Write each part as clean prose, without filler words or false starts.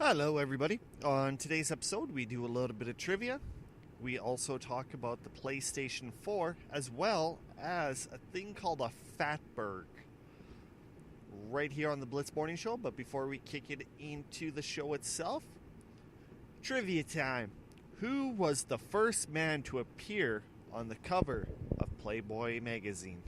Hello, everybody. On today's episode, we do a little bit of trivia. We also talk about the PlayStation 4, as well as a thing called a fatberg, right here on the Blitz Morning Show. But before we kick it into the show itself, trivia time. Who was the first man to appear on the cover of Playboy magazine?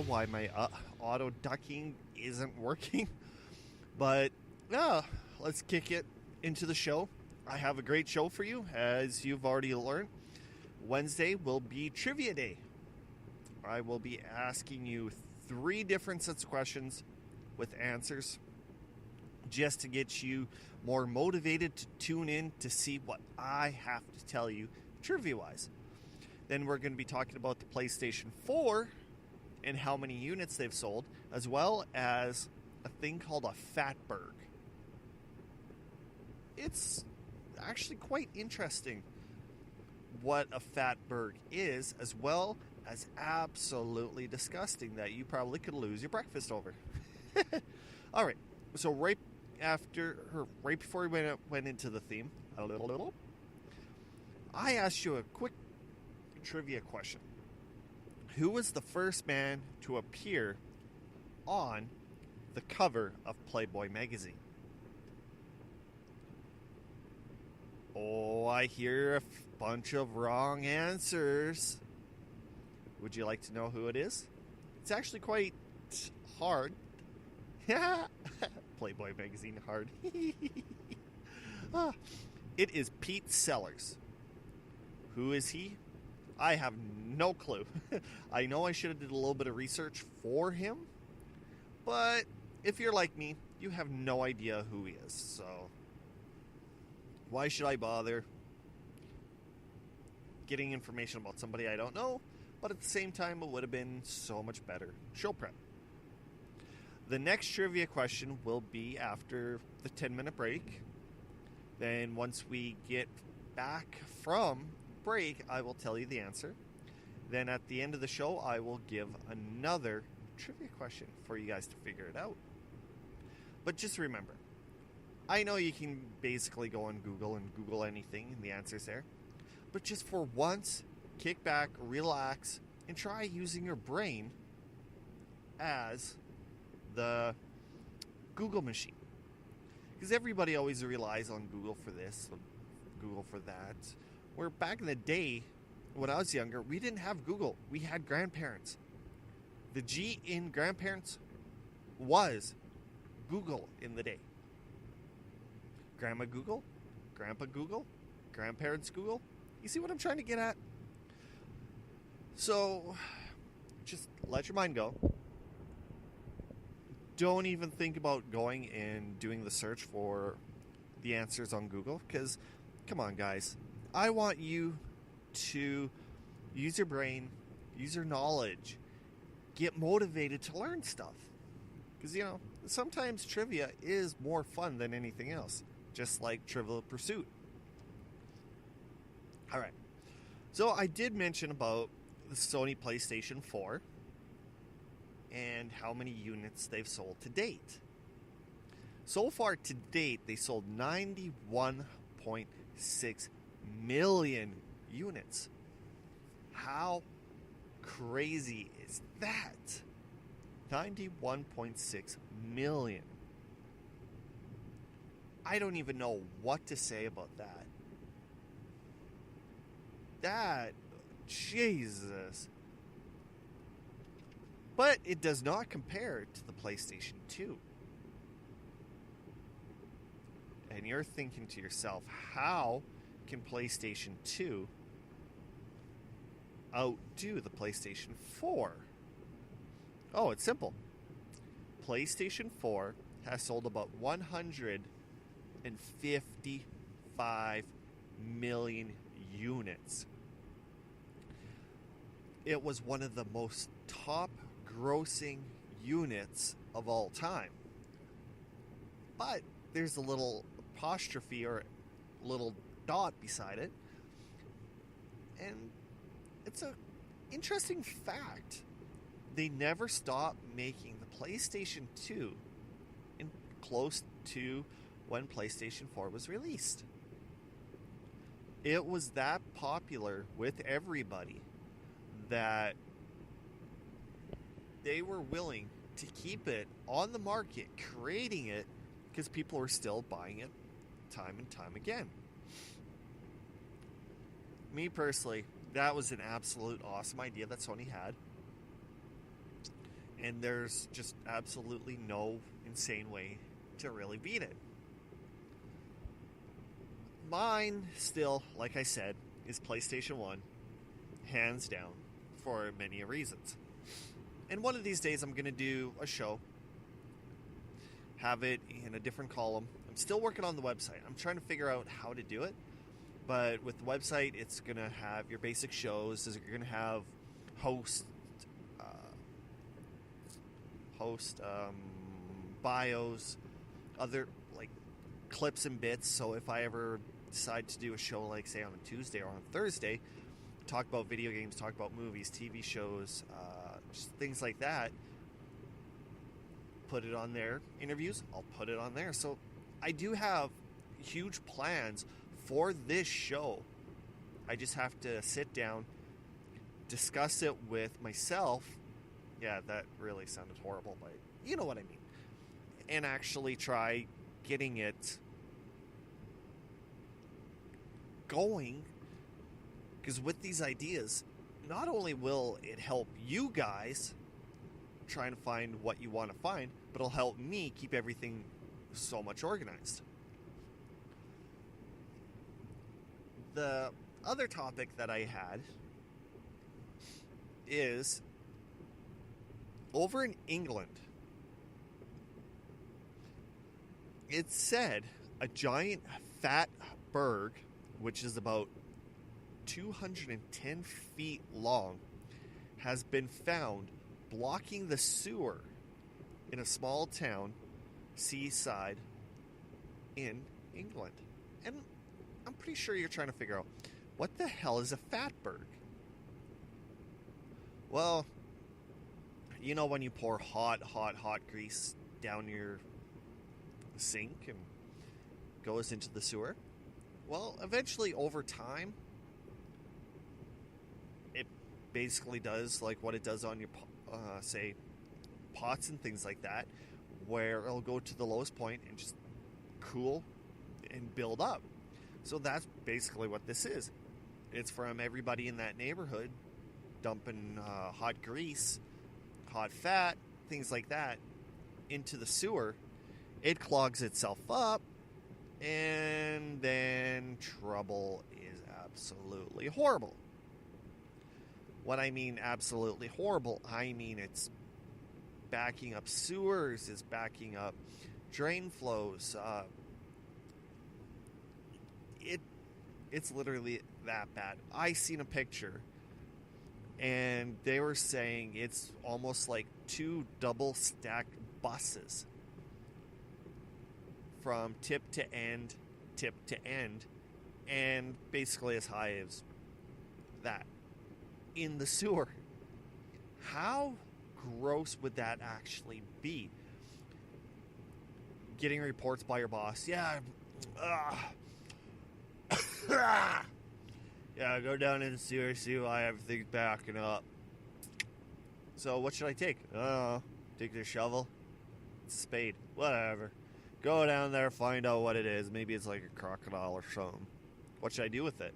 Why my auto ducking isn't working, but let's kick it into the show. I have a great show for you, as you've already learned. Wednesday will be trivia day. I will be asking you 3 different sets of questions with answers, just to get you more motivated to tune in to see what I have to tell you trivia wise. Then we're going to be talking about the PlayStation 4 and how many units they've sold, as well as a thing called a fatberg. It's actually quite interesting what a fatberg is, as well as absolutely disgusting that you probably could lose your breakfast over. All right, so right before we went into the theme, I asked you a quick trivia question. Who was the first man to appear on the cover of Playboy magazine? Oh, I hear a bunch of wrong answers. Would you like to know who it is? It's actually quite hard. Playboy magazine hard. It is Pete Sellers. Who is he? I have no clue. I know I should have did a little bit of research for him, but if you're like me, you have no idea who he is, so why should I bother getting information about somebody I don't know? But at the same time, it would have been so much better show prep. The next trivia question will be after the 10-minute break. Then once we get back from break, I will tell you the answer. Then at the end of the show, I will give another trivia question for you guys to figure it out. But just remember, I know you can basically go on Google and Google anything and the answer's there. But just for once, kick back, relax, and try using your brain as the Google machine. Because everybody always relies on Google for this, Google for that. Where back in the day, when I was younger, we didn't have Google. We had grandparents. The G in grandparents was Google in the day. Grandma Google, Grandpa Google, grandparents Google. You see what I'm trying to get at? So, just let your mind go. Don't even think about going and doing the search for the answers on Google, because, come on, guys. I want you to use your brain, use your knowledge, get motivated to learn stuff. Because, sometimes trivia is more fun than anything else, just like Trivial Pursuit. All right. So I did mention about the Sony PlayStation 4 and how many units they've sold to date. So far to date, they sold 91.6 million units. How crazy is that? 91.6 million. I don't even know what to say about that. Jesus. But it does not compare to the PlayStation 2. And you're thinking to yourself, how can PlayStation 2 outdo the PlayStation 4? Oh, it's simple. PlayStation 4 has sold about 155 million units. It was one of the most top grossing units of all time. But there's a little apostrophe or little dot beside it. And it's an interesting fact. They never stopped making the PlayStation 2 in close to when PlayStation 4 was released. It was that popular with everybody that they were willing to keep it on the market, creating it, because people were still buying it time and time again. Me personally, that was an absolute awesome idea that Sony had. And there's just absolutely no insane way to really beat it. Mine still, like I said, is PlayStation 1, hands down, for many reasons. And one of these days I'm going to do a show, have it in a different column. I'm still working on the website. I'm trying to figure out how to do it. But with the website, it's going to have your basic shows. You're going to have host bios, other like clips and bits. So if I ever decide to do a show, like say on a Tuesday or on a Thursday, talk about video games, talk about movies, TV shows, just things like that, put it on there. Interviews, I'll put it on there. So I do have huge plans for this show. I just have to sit down, discuss it with myself. Yeah, that really sounded horrible, but you know what I mean. And actually try getting it going. Because with these ideas, not only will it help you guys trying to find what you want to find, but it'll help me keep everything so much organized. The other topic that I had is over in England. It said a giant fatberg, which is about 210 feet long, has been found blocking the sewer in a small town, seaside, in England. And I'm pretty sure you're trying to figure out, what the hell is a fatberg? Well, you know when you pour hot grease down your sink and goes into the sewer? Well, eventually over time, it basically does like what it does on your, say, pots and things like that, where it'll go to the lowest point and just cool and build up. So that's basically what this is. It's from everybody in that neighborhood dumping hot grease, hot fat, things like that into the sewer. It clogs itself up, and then trouble is absolutely horrible. What I mean absolutely horrible, I mean it's backing up sewers, it's backing up drain flows. It's literally that bad. I seen a picture, and they were saying it's almost like 2 double stacked buses from tip to end, and basically as high as that in the sewer. How gross would that actually be? Getting reports by your boss, yeah, yeah, go down in the sewer, see why everything's backing up. So what should I take? I don't know. Take the shovel? Spade? Whatever. Go down there, find out what it is. Maybe it's like a crocodile or something. What should I do with it?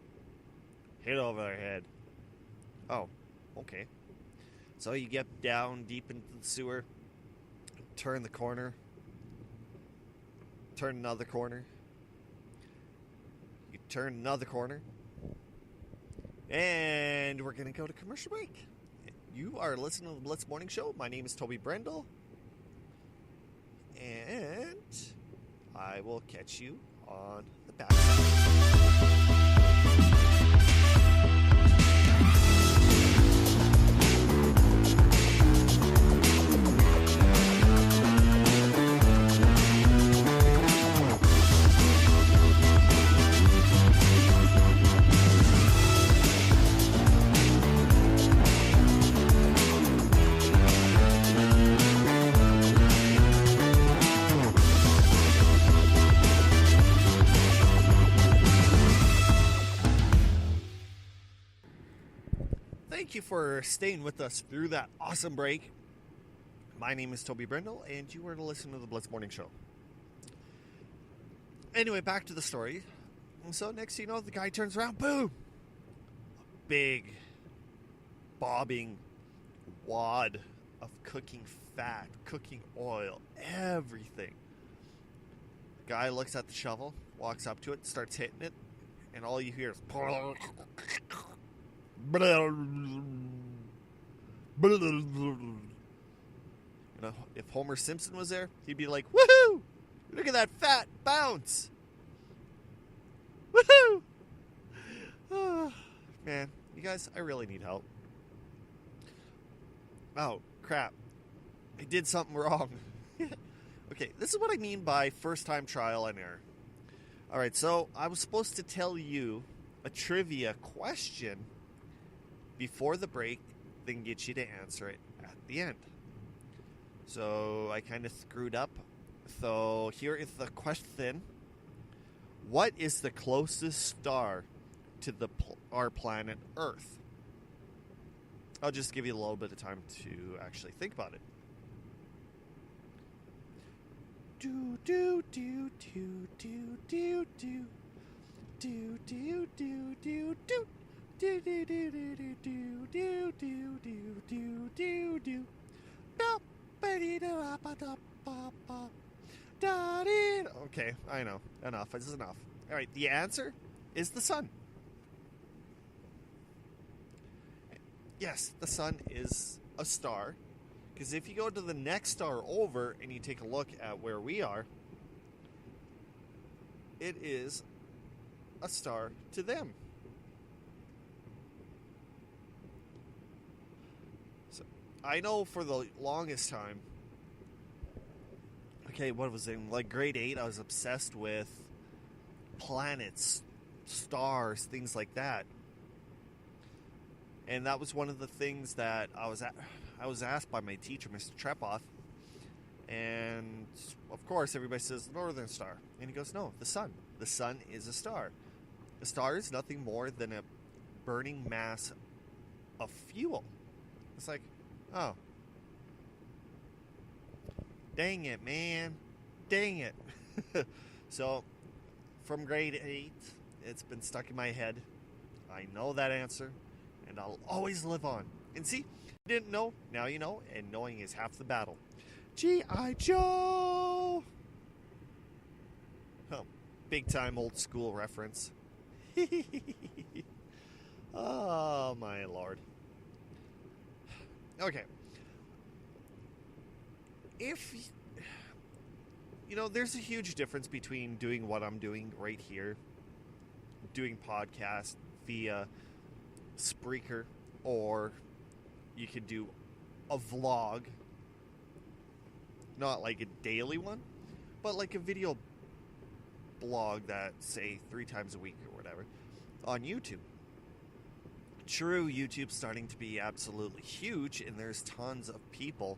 Hit it over their head. Oh, okay. So you get down deep into the sewer, turn the corner, turn another corner, you turn another corner, and we're going to go to commercial break. You are listening to the Blitz Morning Show. My name is Toby Brendel. and I will catch you on the backside. Thank you for staying with us through that awesome break. My name is Toby Brindle, and you are to listen to the Blitz Morning Show. Anyway, back to the story. And so next thing you know, the guy turns around, boom! A big, bobbing wad of cooking fat, cooking oil, everything. The guy looks at the shovel, walks up to it, starts hitting it, and all you hear is... You know, if Homer Simpson was there, he'd be like, woohoo! Look at that fat bounce! Woohoo! Oh, man, you guys, I really need help. Oh, crap. I did something wrong. Okay, this is what I mean by first time trial and error. Alright, so I was supposed to tell you a trivia question before the break, then get you to answer it at the end. So I kind of screwed up. So here is the question. What is the closest star to our planet Earth? I'll just give you a little bit of time to actually think about it. Do do do do do do do do do do do do. Do do do do do do do do do do do. Okay, I know. Enough. This is enough. All right, the answer is the sun. Yes, the sun is a star. Because if you go to the next star over and you take a look at where we are, it is a star to them. I know for the longest time, okay, what was it? In like grade 8, I was obsessed with planets, stars, things like that. And that was one of the things that I was asked by my teacher, Mr. Trepoff. And, of course, everybody says the Northern Star. And he goes, no, the sun. The sun is a star. A star is nothing more than a burning mass of fuel. It's like... oh. Dang it, man. Dang it. So, from grade 8, it's been stuck in my head. I know that answer, and I'll always live on. And see, you didn't know, now you know, and knowing is half the battle. G.I. Joe! Oh, big time old school reference. Oh, my lord. Okay. If, you know, there's a huge difference between doing what I'm doing right here, doing podcasts via Spreaker, or you could do a vlog, not like a daily one, but like a video blog that, say, 3 times a week or whatever, on YouTube. True, YouTube's starting to be absolutely huge, and there's tons of people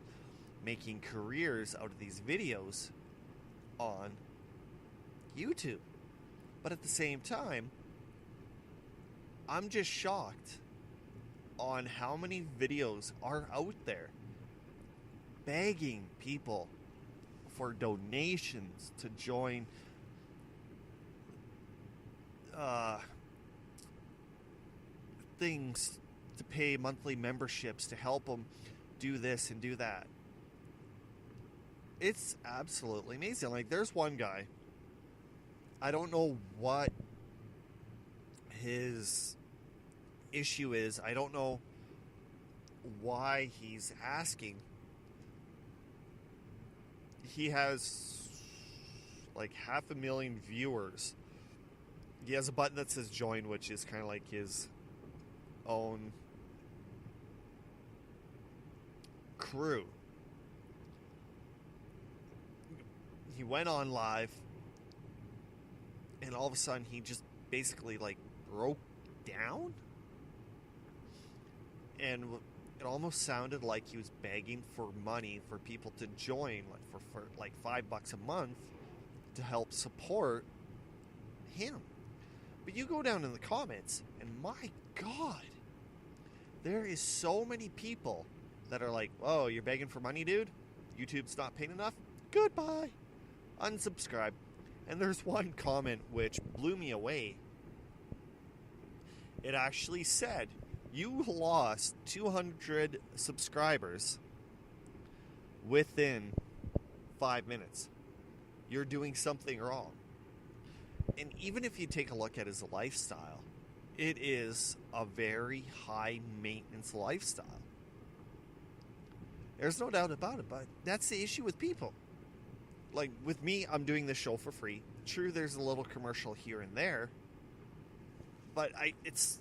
making careers out of these videos on YouTube. But at the same time, I'm just shocked on how many videos are out there begging people for donations to join things, to pay monthly memberships to help them do this and do that. It's absolutely amazing. Like, there's one guy, I don't know what his issue is. I don't know why he's asking. he has like 500,000 viewers. He has a button that says join, which is kind of like his own crew. He went on live, and all of a sudden he just basically like broke down, and it almost sounded like he was begging for money for people to join, like for like $5 a month to help support him. But you go down in the comments, and my God, there is so many people that are like, "Oh, you're begging for money, dude? YouTube's not paying enough? Goodbye. Unsubscribe." And there's one comment which blew me away. It actually said, "You lost 200 subscribers within 5 minutes. You're doing something wrong." And even if you take a look at his lifestyle, it is a very high maintenance lifestyle. There's no doubt about it, but that's the issue with people. Like with me, I'm doing this show for free. True, there's a little commercial here and there, but it's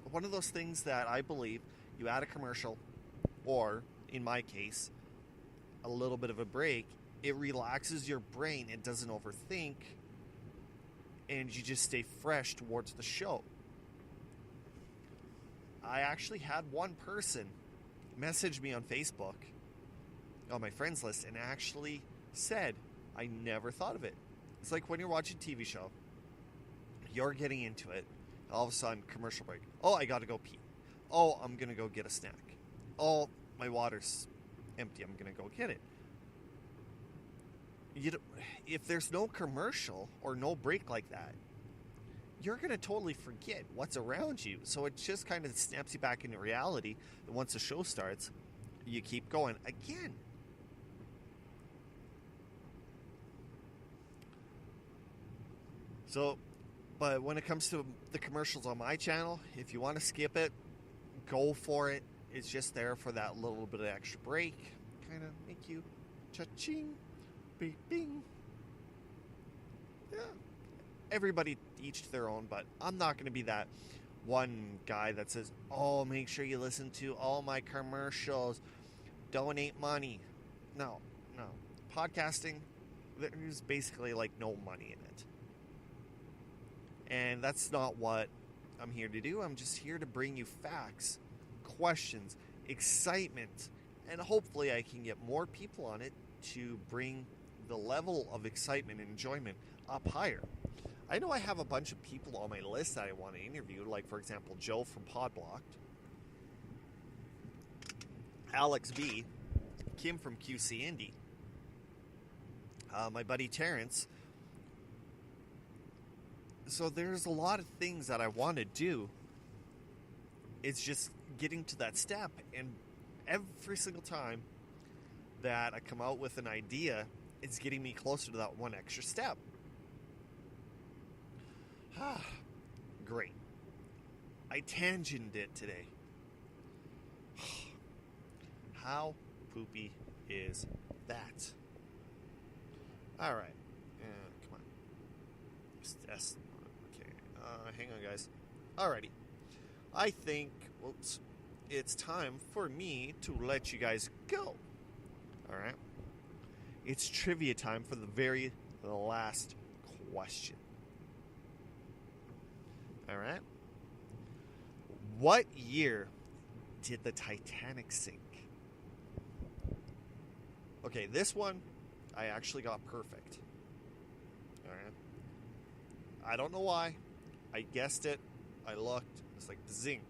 one of those things that I believe you add a commercial, or in my case, a little bit of a break, it relaxes your brain, it doesn't overthink, and you just stay fresh towards the show. I actually had one person message me on Facebook, on my friends list, and actually said, "I never thought of it." It's like when you're watching a TV show, you're getting into it, all of a sudden, commercial break. "Oh, I gotta go pee. Oh, I'm gonna go get a snack. Oh, my water's empty. I'm gonna go get it." If there's no commercial or no break like that, you're going to totally forget what's around you. So it just kind of snaps you back into reality. And once the show starts, you keep going again. So, but when it comes to the commercials on my channel, if you want to skip it, go for it. It's just there for that little bit of extra break. Kind of make you cha-ching. Bing, bing. Yeah. Everybody each to their own, but I'm not going to be that one guy that says, "Oh, make sure you listen to all my commercials. Donate money." No. Podcasting, there's basically like no money in it. And that's not what I'm here to do. I'm just here to bring you facts, questions, excitement, and hopefully I can get more people on it to bring the level of excitement and enjoyment up higher. I know I have a bunch of people on my list that I want to interview, like, for example, Joe from Podblocked, Alex B, Kim from QC Indie, my buddy Terrence. So there's a lot of things that I want to do. It's just getting to that step, and every single time that I come out with an idea, it's getting me closer to that one extra step. Great. I tangented it today. How poopy is that? All right. Come on. Okay. Hang on, guys. Alrighty. I think, it's time for me to let you guys go. All right. It's trivia time for the very last question. All right. What year did the Titanic sink? Okay, this one I actually got perfect. All right. I don't know why. I guessed it. I looked. It's like zing.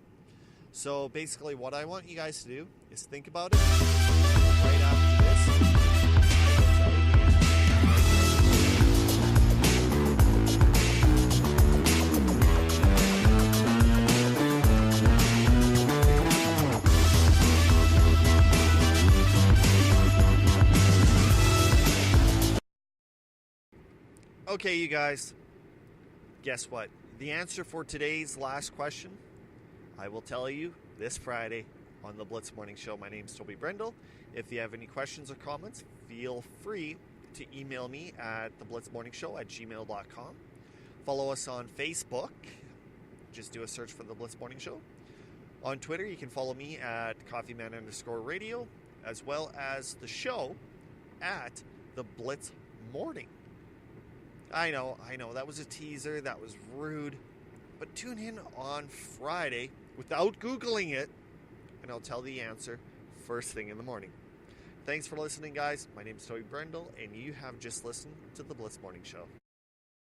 So basically what I want you guys to do is think about it right after this. Okay, you guys, guess what? The answer for today's last question, I will tell you this Friday on the Blitz Morning Show. My name's Toby Brendel. If you have any questions or comments, feel free to email me at theblitzmorningshow@gmail.com. Follow us on Facebook. Just do a search for The Blitz Morning Show. On Twitter, you can follow me at coffeeman_radio, as well as the show at The Blitz Morning. I know, that was a teaser, that was rude, but tune in on Friday without Googling it, and I'll tell the answer first thing in the morning. Thanks for listening, guys. My name is Toby Brendel, and you have just listened to The Blitz Morning Show.